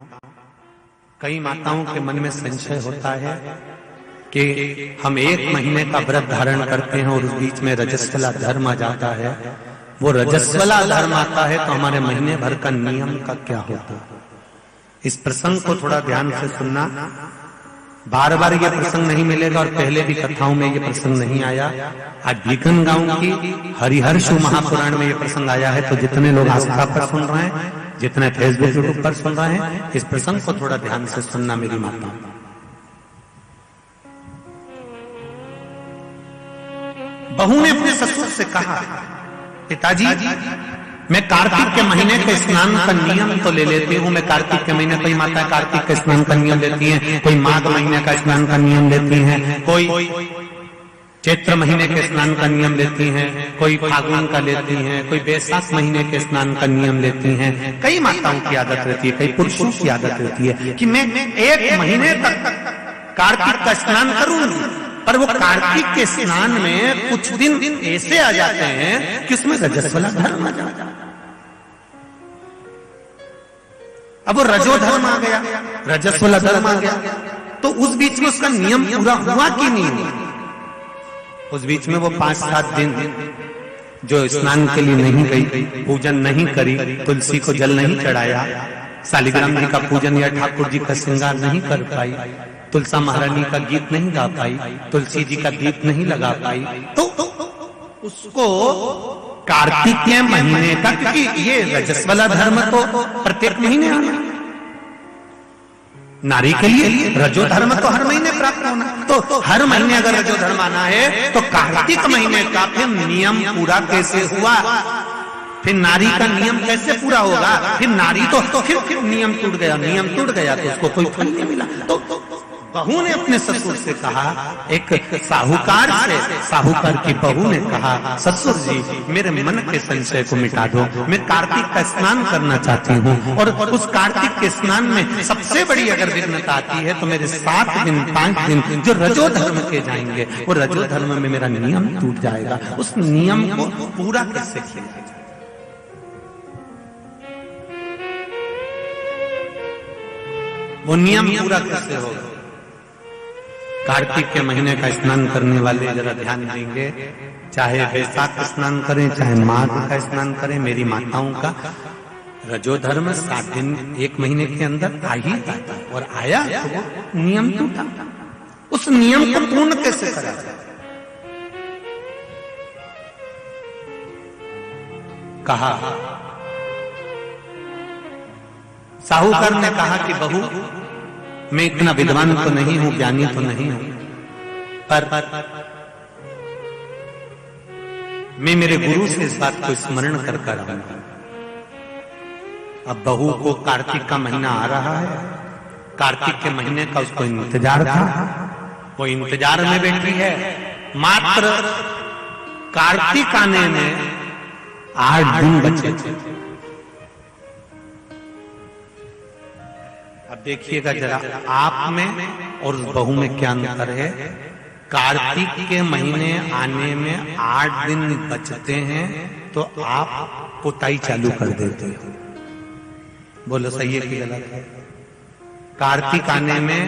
कई माताओं के मन में संशय होता है कि हम 1 महीने का व्रत धारण करते हैं और उस बीच में रजस्वला धर्म आ जाता है। वो रजस्वला धर्म आता है तो हमारे महीने भर का नियम का क्या होता है? इस प्रसंग को थोड़ा ध्यान से सुनना। बार बार ये प्रसंग नहीं मिलेगा और पहले भी कथाओं में ये प्रसंग नहीं आया। आज भीखन गांव की हरिहर्ष महापुराण में ये प्रसंग आया है। तो जितने लोग आस्था पर सुन रहे हैं, जितने फेसबुक यूट्यूब पर सुन रहे हैं, इस प्रसंग को थोड़ा ध्यान से सुनना मेरी माता। बहू ने अपने ससुर से कहा, पिताजी मैं कार्तिक के महीने के स्नान का नियम तो ले लेती हूँ। मैं कार्तिक के महीने, कोई माता कार्तिक के स्नान का नियम लेती हैं, कोई माघ महीने का स्नान का नियम लेती हैं, कोई चैत्र महीने के स्नान का नियम लेती हैं, कोई फागुन का लेती हैं, कोई बैसाख महीने के स्नान का नियम लेती हैं। कई माताओं की आदत रहती है, कई पुरुषों की आदत रहती है कि मैं 1 महीने तक कार्तिक का स्नान करूंगी। पर वो कार्तिक के स्नान में कुछ दिन ऐसे आ जाते हैं कि उसमें रजस्वला धर्म आ जाता है। अब वो रजो धर्म आ गया, रजस्वला धर्म आ गया, तो उस बीच में उसका नियम पूरा हुआ कि नहीं हुआ? उस बीच में वो 5-7 दिन जो स्नान के लिए नहीं गई, पूजन नहीं करी, तुलसी को जल नहीं चढ़ाया, शालिग्राम जी का पूजन या ठाकुर जी का श्रृंगार नहीं कर पाई, तुलसा महारानी का गीत नहीं गा पाई, तुलसी जी का दीप नहीं लगा पाई, तो उसको कार्तिक के महीने का, क्योंकि ये रजस्वला धर्म तो प्रत्येक महीने आना, नारी के लिए रजो धर्म तो हर महीने प्राप्त होना, तो हर महीने अगर रजो धर्म आना है तो कार्तिक महीने का फिर नियम पूरा कैसे हुआ? फिर नारी का नियम कैसे पूरा होगा? फिर नारी तो फिर नियम टूट गया, नियम टूट गया तो उसको कोई फल नहीं मिला। तो बहू ने अपने ससुर से कहा, एक साहूकार से, साहूकार की बहू ने कहा, ससुर जी मेरे मन के संशय को मिटा दो। मैं कार्तिक का स्नान करना चाहती हूँ और उस कार्तिक के स्नान में सबसे बड़ी अगर विघ्नता आती है तो मेरे 7 दिन 5 दिन जो रजो धर्म के जाएंगे, वो रजो धर्म में मेरा नियम टूट जाएगा। उस नियम को पूरा कैसे किया जाए? वो नियम पूरा कैसे होगा? कार्तिक के महीने का स्नान करने वाले जरा ध्यान देंगे, चाहे बैसाख स्नान करें, चाहे माघ का स्नान करें, मेरी माताओं का रजो धर्म 7 दिन 1 महीने के अंदर आ ही जाता, और आया तो वो नियम टूटा। उस नियम को पूर्ण कैसे करा जाए? कहा, साहूकार ने कहा कि बहू मैं इतना विद्वान तो नहीं हूं, ज्ञानी तो नहीं हूं, पर मैं मेरे गुरु से इस बात को स्मरण कर रहूंगा। अब बहू को कार्तिक का महीना आ रहा है, कार्तिक के महीने का उसको इंतजार था, वो इंतजार में बैठी है। मात्र कार्तिक आने में 8 दिन बचे थे। अब देखिएगा जरा, आप में और उस बहू में क्या अंतर है। कार्तिक के महीने आने में 8 दिन बचते हैं तो आप पुताई चालू कर देते हो। बोलो सही है कि गलत है? कार्तिक आने में,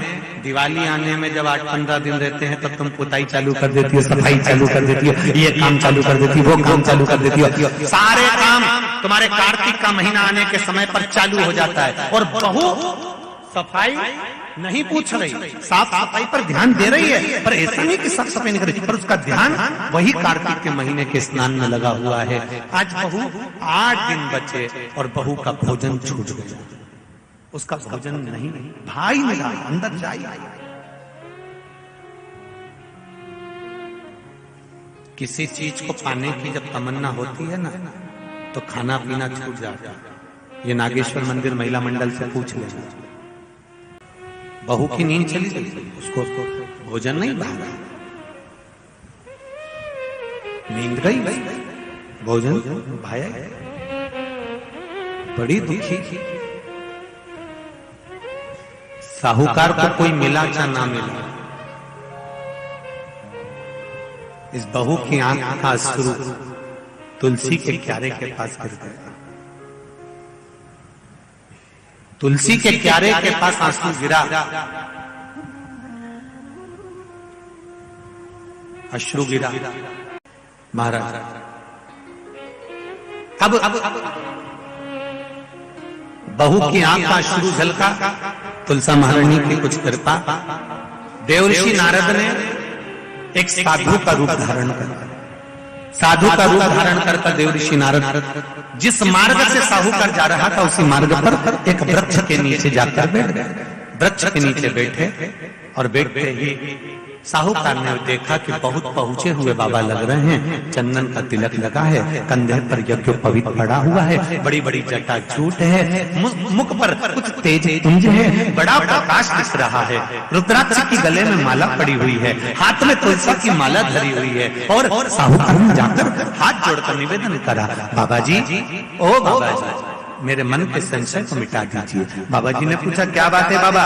दिवाली आने में जब 8-15 दिन रहते हैं तब तुम पुताई चालू कर देती हो, सफाई चालू कर देती हो, ये काम चालू कर देती हो, वो काम चालू कर देती हो। सारे काम तुम्हारे कार्तिक का महीना आने के समय पर चालू हो जाता है। और बहू सफाई नहीं पूछ रही, साफ सफाई पर ध्यान दे रही है, पर ऐसा नहीं कि साफ सफाई नहीं कर रही, पर उसका ध्यान वही कार्तिक के महीने के स्नान में लगा हुआ है। आज बहू 8 दिन बचे और बहू का भोजन छूट गया, उसका भोजन नहीं, भाई मिला अंदर जाए। किसी चीज को पाने की जब तमन्ना होती है ना, तो खाना पीना छूट जाता है। ये नागेश्वर मंदिर महिला मंडल से पूछ लेना। बहू की नींद चली गई, उसको भोजन नहीं भागा, नींद गई, भोजन भाया, बड़ी दुखी थी। साहूकार को कोई मिला या ना मिला, इस बहू की आंख का अश्रु तुलसी के क्यारे के पास गिर गया। तुलसी के क्यारे के पास आंसू गिरा, अश्रु गिरा। महाराज अब बहू की आंख का अश्रु झलका, तुलसा महारानी की कुछ कृपा, देवऋषि नारद ने एक साधु का रूप धारण कर, साधु का रूप धारण कर देवऋषि नारद जिस मार्ग से साहूकार जा रहा था उसी मार्ग पर एक वृक्ष के नीचे जाकर बैठ गए। वृक्ष के नीचे बैठे और बैठते ही साहूकार ने देखा कि बहुत पहुंचे हुए बाबा लग रहे हैं, चंदन का तिलक लगा है, कंधे पर यज्ञोपवीत पड़ा हुआ है, बड़ी बड़ी जटा झूठ है, मुख पर कुछ तेज पुंज है, बड़ा प्रकाश दिख रहा है, रुद्राक्ष की गले में माला पड़ी हुई है, हाथ में तुलसी की माला धरी हुई है। और साहूकार ने जाकर हाथ जोड़कर निवेदन करा, बाबा जी, ओ बाबा जी, मेरे मन के संशय को मिटा दीजिए। बाबा जी ने पूछा, क्या बात है बाबा?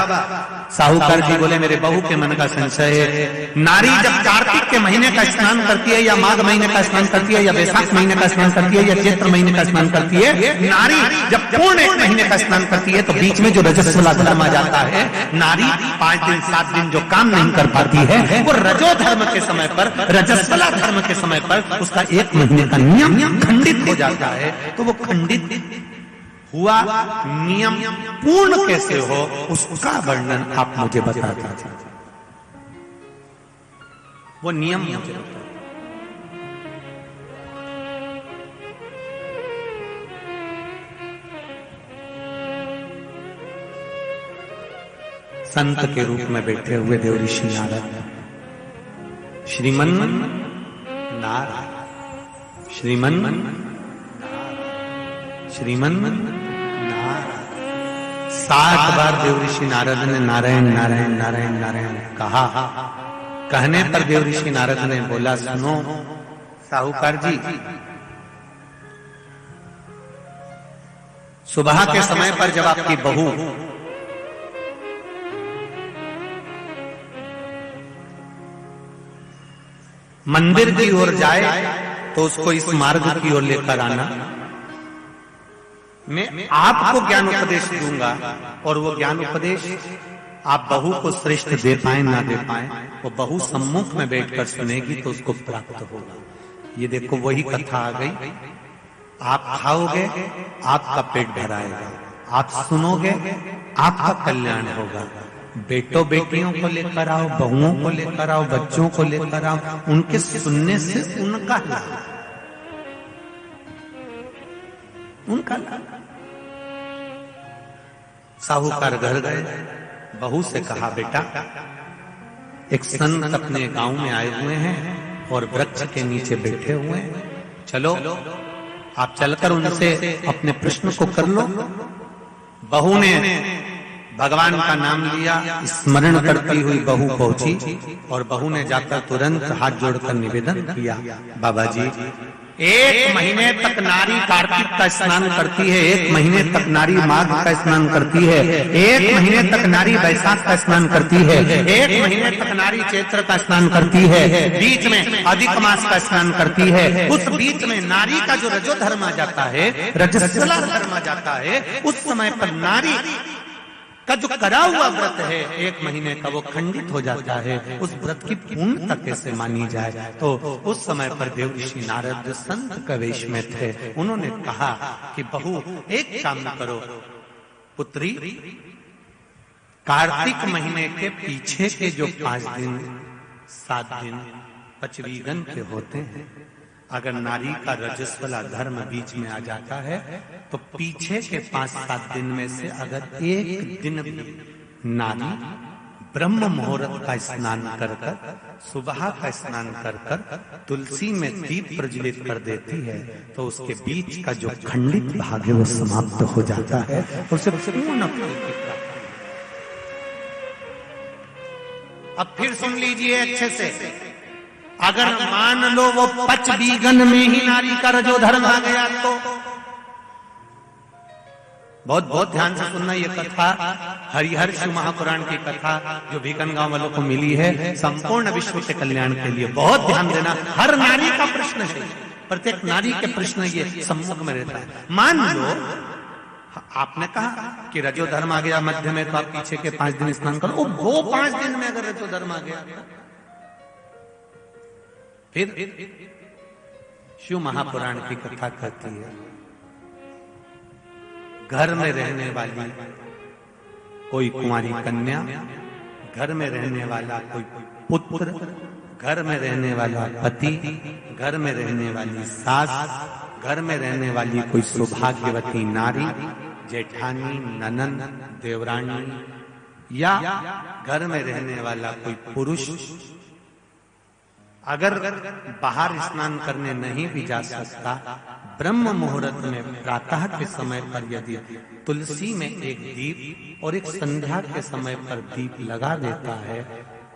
साहूकार जी बोले, मेरे बहू के मन का संशय है। नारी जब कार्तिक के महीने का स्नान करती है, या माघ महीने का स्नान करती है, या वैशाख महीने का स्नान करती है, या चैत्र महीने का स्नान करती है, नारी जब पूर्ण एक महीने का स्नान करती है तो बीच में जो रजस्वला धर्म आ जाता है, नारी 5 दिन 7 दिन जो काम नहीं कर पाती है, वो रजो धर्म के समय पर, रजस्वला धर्म के समय पर उसका 1 महीने का नियम खंडित हो जाता है। तो वो खंडित हुआ नियम पूर्ण कैसे हो, उसका वर्णन आप मुझे बता दीजिए। वो नियम मुझे बताओ। संत के रूप में बैठे हुए देवऋषि नारद, श्रीमन नारायण, श्रीमन श्रीमन नारायण। 7 बार देवऋषि नारद ने नारायण नारायण नारायण नारायण कहा। कहने पर देवऋषि नारद ने बोला, सुनो साहूकार जी, सुबह के समय पर जब आपकी बहू मंदिर की ओर जाए तो उसको इस मार्ग की ओर लेकर आना। मैं आपको ज्ञान उपदेश दूंगा और वो ज्ञान उपदेश आप बहू को श्रेष्ठ दे पाए ना दे पाए, वो बहू सम्मुख में बैठकर सुनेगी तो उसको प्राप्त होगा। ये देखो वही कथा आ गई। आप खाओगे आपका पेट भराएगा, आप सुनोगे आपका कल्याण होगा। बेटों बेटियों को लेकर आओ, बहुओं को लेकर आओ, बच्चों को लेकर आओ, उनके सुनने से उनका लाभ, उनका लाभ। साहूकार घर गए, बहू से कहा, बेटा एक संत अपने गांव में आए हुए हैं और वृक्ष के नीचे बैठे हुए हैं, चलो आप चलकर उनसे अपने प्रश्न को कर लो। बहू ने भगवान का नाम लिया, स्मरण करती हुई बहू पहुंची और बहू ने जाकर तुरंत हाथ जोड़कर निवेदन किया, बाबा जी 1 महीने तक नारी कार्तिक का स्नान करती है, 1 महीने तक नारी माघ का स्नान करती है, 1 महीने तक नारी वैशाख का स्नान करती है, 1 महीने तक नारी चैत्र का स्नान करती है, बीच में अधिक मास का स्नान करती है। उस बीच में नारी का जो रजो धर्म आ जाता है, रजस्वला धर्म आ जाता है, उस समय पर नारी का जो करा हुआ व्रत है 1 महीने का, वो खंडित हो जाता है। उस व्रत की पूर्णता कैसे मानी जाए? तो उस समय पर देवऋषि नारद जो संत के वेश में थे, उन्होंने कहा कि बहू एक काम करो, पुत्री कार्तिक महीने के पीछे के जो 5 दिन 7 दिन पचवीगन के होते हैं, अगर नारी का रजस्वला धर्म बीच में आ जाता है तो पीछे के 5-7 दिन में से अगर 1 दिन भी नारी ब्रह्म मुहूर्त का स्नान कर कर, सुबह का स्नान कर कर तुलसी में दीप प्रज्वलित कर देती है तो उसके बीच का जो खंडित भाग है वो समाप्त हो जाता है, उसे पूर्ण फल की प्राप्ति। अब फिर सुन लीजिए अच्छे से, अगर मान लो वो पचवीगन में ही नारी का रजो धर्म आ गया तो बहुत ध्यान से सुनना। ये कथा हरिहर शिव महापुराण की कथा जो भीकन गांव वालों को मिली है, संपूर्ण विश्व के कल्याण के लिए। बहुत ध्यान देना, हर नारी का प्रश्न है, प्रत्येक नारी के प्रश्न ये सम्मुख में रहता है। मान लो आपने कहा कि रजो धर्म आ गया मध्य में तो आप पीछे के 5 दिन स्नान करो। वो 5 दिन में अगर रजो धर्म आ गया, फिर शिव महापुराण की कथा कहती है, घर में रहने वाली कोई कुंवारी कन्या, घर में रहने वाला कोई पुत्र, घर में रहने वाला पति, घर में रहने वाली सास, घर में रहने वाली कोई सौभाग्यवती नारी, जेठानी, ननंद, देवरानी, या घर में रहने वाला कोई पुरुष अगर बाहर स्नान करने नहीं भी जा सकता, ब्रह्म मुहूर्त में प्रातः के समय पर यदि तुलसी में एक दीप और एक संध्या के समय पर दीप लगा देता है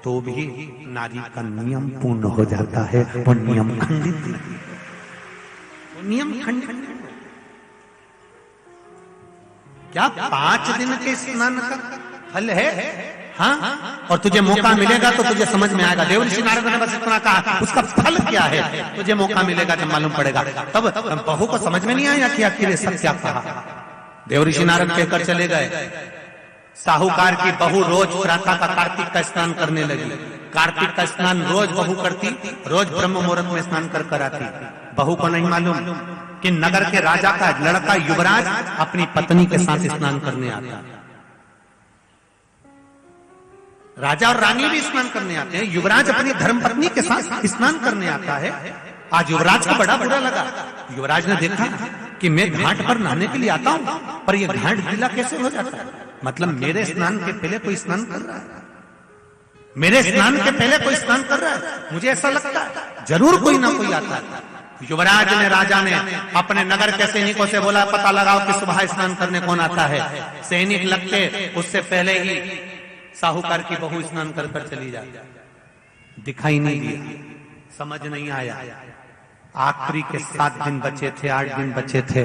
तो भी नारी का नियम पूर्ण हो जाता है। वो नियम खंडित नहीं, वो नियम खंडित। क्या 5 दिन के स्नान का फल है? हाँ, और तुझे मौका मिलेगा तो तुझे समझ में आएगा। देवर्षि नारद ने बस इतना कहा, उसका फल क्या है तुझे मौका मिलेगा जब मालूम पड़ेगा। तब बहू को समझ में नहीं आया कि आखिर सब क्या कहा। देवर्षि नारद कहकर चले गए। साहूकार की बहू रोज प्रातः का कार्तिक का स्नान करने लगी। कार्तिक का स्नान रोज बहू करती, रोज ब्रह्म मुहूर्त में स्नान कर आती। बहू को नहीं मालूम कि नगर के राजा का लड़का युवराज अपनी पत्नी के साथ स्नान करने आता। राजा और रानी भी स्नान करने आते हैं, युवराज अपनी धर्मपत्नी के साथ स्नान करने आता है। आज युवराज को बड़ा बुरा लगा। युवराज ने देखा कि मैं घाट पर नहाने के लिए आता हूं, पर यह घाट गीला कैसे हो जाता है? मतलब मेरे स्नान के पहले कोई स्नान कर रहा है, मेरे स्नान के पहले कोई स्नान कर रहा है। मुझे ऐसा लगता है जरूर कोई ना कोई आता है। युवराज ने, राजा ने अपने नगर के सैनिकों से बोला, पता लगाओ कि सुबह स्नान करने कौन आता है। सैनिक लगते उससे पहले ही साहूकार की बहू स्नान कर चली जाती। दिखाई नहीं दिया, समझ नहीं आया। आखिरी के 7 दिन बचे थे, 8 दिन बचे थे।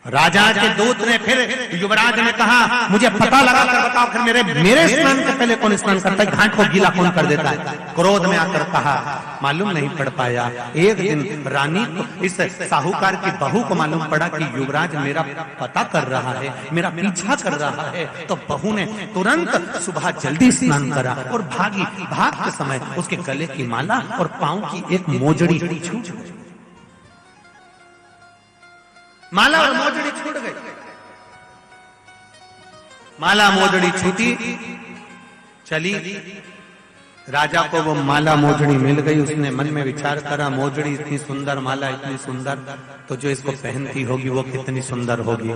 राजा के दूत ने फिर युवराज ने कहा, मुझे पता लगा कर बताओ फिर मेरे स्नान के पहले कौन स्नान करता है, घाट को गीला कौन कर देता है। क्रोध में आकर कहा, मालूम नहीं पड़ पाया। एक दिन रानी को, इस साहूकार की बहू को मालूम पड़ा कि युवराज मेरा पता कर रहा है, मेरा पीछा कर रहा है। तो बहू ने तुरंत सुबह जल्दी स्नान करा और भागी। भागते समय उसके गले की माला और पांव की एक मोजड़ी छूट गई। माला और मोजड़ी छूट गई। माला मोजड़ी छूटी, चली। राजा को वो माला मोजड़ी मिल गई। उसने मन में विचार करा, मोजड़ी इतनी सुंदर, माला इतनी सुंदर, तो जो इसको पहनती होगी वो कितनी सुंदर होगी।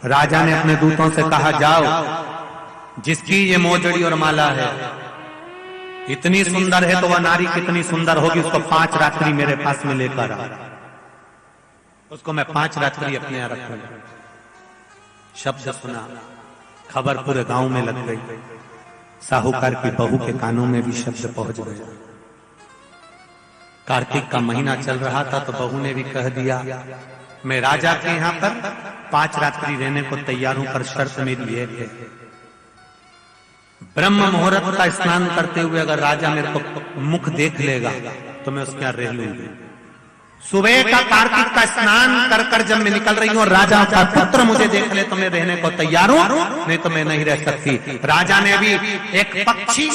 राजा ने अपने दूतों से कहा, जाओ, जिसकी ये मोजड़ी और माला है इतनी सुंदर है तो वह नारी कितनी सुंदर होगी, उसको 5 रात्रि मेरे पास में लेकर आ। उसको मैं 5 रात्रि अपने यहाँ रखूंगा। शब्द सुना, खबर पूरे गांव में लग गई। साहूकार की बहू के कानों में भी शब्द पहुंच गया। कार्तिक का महीना चल रहा था तो बहू ने भी कह दिया, मैं राजा के यहाँ पर 5 रात्रि रहने को तैयार हूं, पर शर्त मेरी एक है, ब्रह्म मुहूर्त का स्नान करते हुए अगर राजा मेरे को मुख देख लेगा तो मैं उसके यहाँ रह लूंगी। सुबह का कार्तिक का स्नान कर कर जब मैं निकल रही हूँ और राजा का पुत्र मुझे देख ले तो मैं रहने को तैयार हूँ, नहीं तो मैं नहीं रह सकती। राजा ने भी एक पक्षी,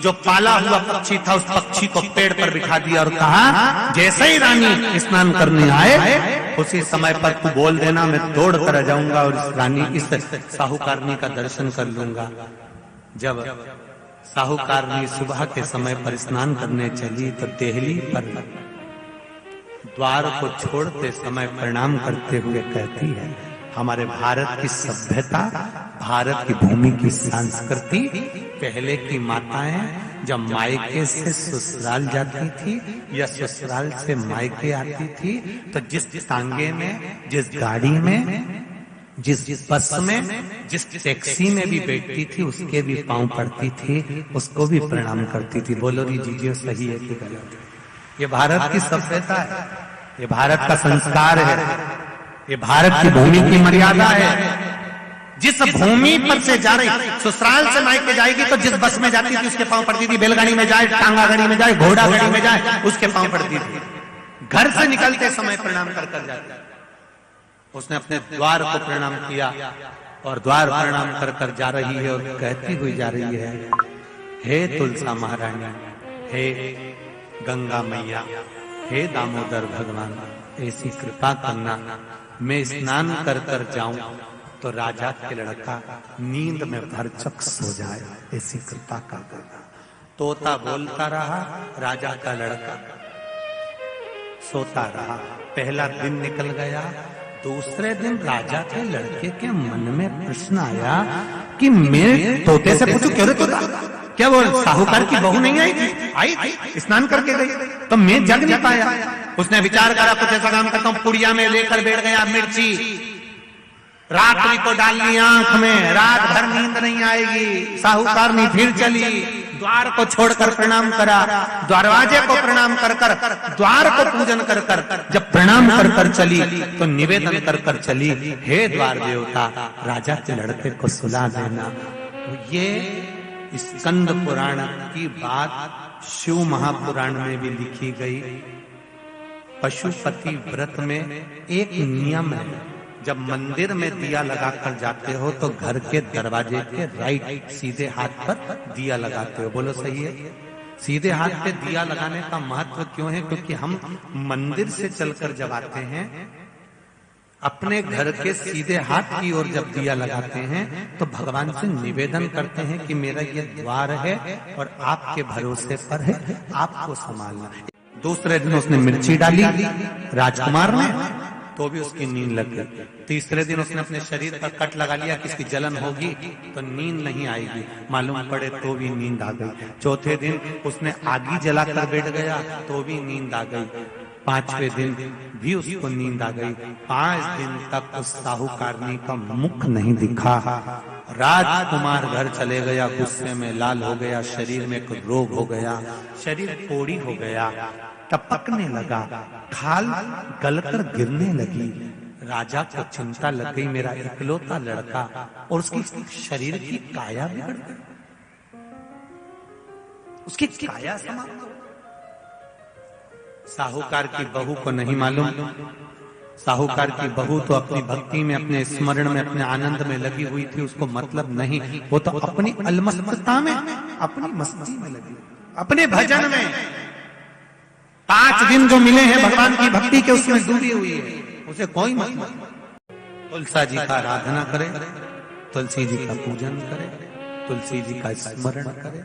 जो पाला हुआ पक्षी था, उस पक्षी को पेड़ पर बिठा दिया और कहा, जैसे ही रानी स्नान करने आए उसी समय पर तू बोल देना, मैं दौड़ कर आ जाऊंगा और इस रानी, इस साहूकारनी का दर्शन कर लूंगा। जब साहूकारनी सुबह के समय पर स्नान करने चली तो देहली पर द्वार को छोड़ते समय प्रणाम करते हुए कहती है, हमारे भारत की सभ्यता, भारत की भूमि की संस्कृति, पहले की माताएं जब मायके से ससुराल जाती थी या ससुराल से मायके आती थी तो जिस तांगे में, जिस गाड़ी में, जिस बस में, जिस टैक्सी में भी बैठती थी उसके भी पांव पड़ती थी, उसको भी प्रणाम करती थी। बोलो दीजिए सही है कि गलत? ये भारत की सभ्यता है, ये भारत का संस्कार है, ये भारत की भूमि की मर्यादा है। जिस भूमि पर से जा रही, ससुराल से मायके जाएगी तो जिस बस में जाती थी उसके पांव पड़ती थी, बैलगाड़ी में जाए, टांगा गाड़ी में जाए, घोड़ा गाड़ी में जाए, उसके पांव पड़ती थी। घर से निकलते समय प्रणाम कर कर जाती। उसने अपने द्वार को प्रणाम किया और द्वार प्रणाम कर कर जा रही है और कहती हुई जा रही है, हे तुलसा महारानी, हे गंगा मैया, हे दामोदर भगवान, ऐसी कृपा करना मैं स्नान कर कर जाऊं तो राजा के लड़का नींद में भरचक सो जाए, ऐसी कृपा कर देना। तोता बोलता रहा, राजा का लड़का सोता रहा। पहला दिन निकल गया। दूसरे दिन राजा के लड़के के मन में प्रश्न आया कि मैं तोते से पूछूं, क्यों रे तोता, क्या वो साहूकार की बहू नहीं आई थी? आई थी, स्नान करके गई, तो मैं जग नहीं पाया। उसने विचार करा, कुछ ऐसा काम करता हूं, पुड़िया में लेकर बैठ गया मिर्ची, रात्रि को डाल ली आंख में, रात भर नींद नहीं आएगी। साहूकार नहीं, फिर चली, द्वार को छोड़कर प्रणाम करा, दरवाजे को प्रणाम कर कर, द्वार को पूजन कर कर, जब प्रणाम कर कर चली तो निवेदन कर कर चली, हे द्वार देवता, राजा के लड़के को सुला देना। ये स्कंद पुराण की बात शिव महापुराण में भी लिखी गई। पशुपति व्रत में एक नियम है, जब मंदिर में दिया लगाकर जाते हो तो घर के दरवाजे के राइट सीधे हाथ पर दिया लगाते हो। बोलो सही है? सीधे हाथ पे दिया लगाने का महत्व क्यों है? क्योंकि हम मंदिर से चलकर जब आते हैं, अपने घर के सीधे हाथ की ओर जब दिया लगाते हैं तो भगवान से निवेदन करते हैं कि मेरा ये द्वार है और आपके भरोसे पर है, आपको संभालना है। दूसरे दिन उसने मिर्ची डाली राजकुमार ने, तो भी उसकी नींद लग गई। तीसरे दिन उसने अपने शरीर पर कट लगा लिया कि इसकी जलन होगी तो नींद नहीं आएगी, मालूम पड़े तो भी नींद आ गई। चौथे दिन उसने आगी जलाकर बैठ गया तो भी नींद आ गई। पांचवें दिन भी उसको नींद आ गई। 5 दिन तक उस साहूकारनी का मुख नहीं दिखा। राजकुमार घर चले गया, गुस्से में लाल हो गया, शरीर में कुछ रोग हो गया, शरीर कोड़ी हो गया, टपकने लगा, खाल गलकर गिरने लगी। राजा को चिंता लग गई, मेरा इकलौता लड़का, और उसकी शरीर की काया बिगड़ गई, उसकी काया समाप्त। साहूकार की बहू को नहीं मालूम, साहूकार की बहू तो अपनी भक्ति में, अपने स्मरण में, अपने आनंद में लगी हुई थी, उसको मतलब नहीं, वो तो अपनी अलमस्तता में, अपनी मस्ती में लगी, अपने भजन में। 5 दिन जो मिले हैं भगवान की भक्ति के, उसमें डूबी हुई है, उसे कोई मतलब। तुलसा जी का आराधना करे, तुलसी जी का पूजन करे, तुलसी जी का स्मरण करे।